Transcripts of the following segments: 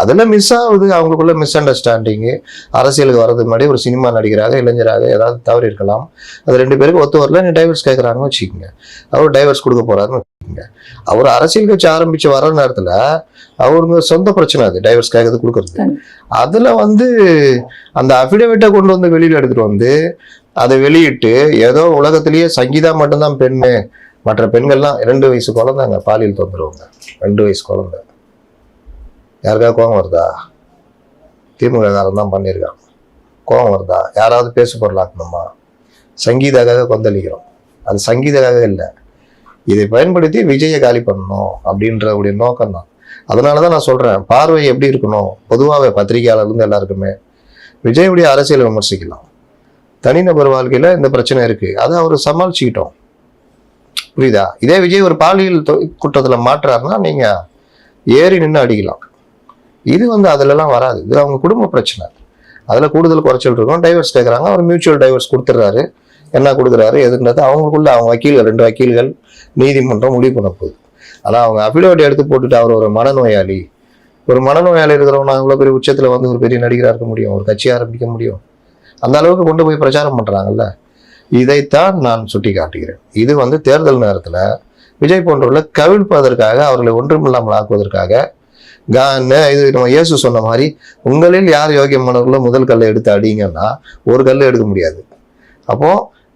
அதுல மிஸ் ஆகுது, அவங்களுக்குள்ள மிஸ் அண்டர்ஸ்டாண்டிங்கு. அரசியலுக்கு வர்றதுக்கு முன்னாடி ஒரு சினிமா நடிகராக இளைஞராக ஏதாவது தவறு இருக்கலாம், அது 2 பேருக்கு ஒத்து வரல, நீ டைவர்ஸ் கேட்கறாங்கன்னு வச்சுக்கோங்க, அவர் டைவர்ஸ் கொடுக்க போறாருன்னு வச்சுக்கோங்க. அவர் அரசியல் கட்சி ஆரம்பிச்சு வர நேரத்துல அவருங்க சொந்த பிரச்சனை, அது டைவர்ஸ் கேட்கறது கொடுக்கறது. அதுல அந்த அபிடவிட்டை கொண்டு வெளியில எடுத்துட்டு அதை வெளியிட்டு ஏதோ உலகத்திலேயே சங்கீதா மட்டும்தான் பெண்ணு, மற்ற பெண்கள்லாம் 2 வயசு குழந்தைங்க பாலியல் தொந்தரவுங்க, 2 வயசு குழந்தை. யாருக்காவது கோபம் வருதா? திமுக காரன் தான் பண்ணியிருக்கான். கோபம் வருதா? யாராவது பேசு பொருளாக்கணுமா? சங்கீதாக்காக கொந்தளிக்கிறோம், அது சங்கீதாக்காக இல்லை. இதை பயன்படுத்தி விஜயை காலி பண்ணணும் அப்படின்ற நோக்கம் தான். அதனாலதான் நான் சொல்றேன், பார்வை எப்படி இருக்கணும் பொதுவாகவே பத்திரிகையாளர்லேருந்து எல்லாருக்குமே, விஜயுடைய அரசியலை விமர்சிக்கலாம், தனிநபர் வாழ்க்கையில இந்த பிரச்சனை இருக்கு, அதை அவர் சமாளிச்சுக்கிட்டோம், புரியுதா? இதே விஜய் ஒரு பாலியல் குற்றத்துல மாற்றாருன்னா நீங்க ஏறி நின்று அடிக்கலாம். இது அதுலலாம் வராது, இது அவங்க குடும்ப பிரச்சனை, அதுல கூடுதல் குறைச்சல் இருக்கும். டைவர்ஸ் கேட்கறாங்க, அவர் மியூச்சுவல் டைவர்ஸ் கொடுத்துட்றாரு, என்ன கொடுக்குறாரு எதுன்றது அவங்களுக்குள்ள அவங்க வக்கீல்கள் 2 வக்கீல்கள் நீதிமன்றம் முடிவு பண்ண போகுது. ஆனா அவங்க அபிடவிட் எடுத்து போட்டுட்டு அவர் ஒரு மனநோயாளி இருக்கிறவங்க அவ்வளவு பெரிய உச்சத்துல ஒரு பெரிய நடிகராக இருக்க முடியும், ஒரு கட்சி ஆரம்பிக்க முடியும், அந்த அளவுக்கு கொண்டு போய் பிரச்சாரம் பண்றாங்கல்ல. இதைத்தான் நான் சுட்டி காட்டுகிறேன். இது தேர்தல் நேரத்துல விஜய் போன்றவர்களை கவிழ்ப்பதற்காக, அவர்களை ஒன்றுமில்லாமல் ஆக்குவதற்காக, இது நம்ம இயேசு சொன்ன மாதிரி உங்களில் யார் யோகியமானவர்களோ முதல் கல்லை எடுத்து அடிங்கன்னா ஒரு கல்லை எடுக்க முடியாது. அப்போ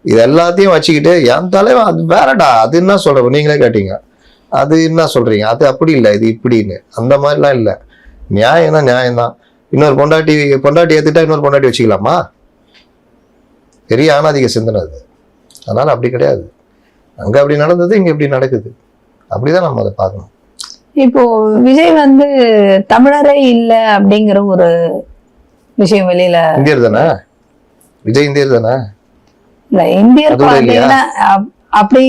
இது எல்லாத்தையும் வச்சுக்கிட்டு என் தலைவன் அது வேறடா, அது என்ன சொல்ற, நீங்களே கேட்டீங்க, அது என்ன சொல்றீங்க, அது அப்படி இல்லை இது இப்படின்னு, அந்த மாதிரிலாம் இல்லை. நியாயம்னா நியாயம்தான். இன்னொரு பொண்டாட்டி ஏத்துட்டா இன்னொரு பொண்டாட்டி வச்சுக்கலாமா? பெரிய ஆணாதிக்க சிந்தனை அது. அதனால அப்படி கிடையாது, அங்க அப்படி நடந்தது, இங்க இப்படி நடக்குது, அப்படிதான் நம்ம அதை பார்க்கணும். இப்போ விஜய் தமிழரே இல்ல அப்படிங்கிற ஒரு விஷயம் வெளியில, இந்தியர் தானே விஜய், இந்தியர் தானே, இல்ல இந்தியர் அப்படி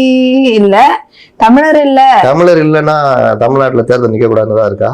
இல்ல, தமிழர் இல்ல. தமிழர் இல்லைன்னா தமிழ்நாட்டுல தேர்தல் நிக்க கூடாதுதான் இருக்கா?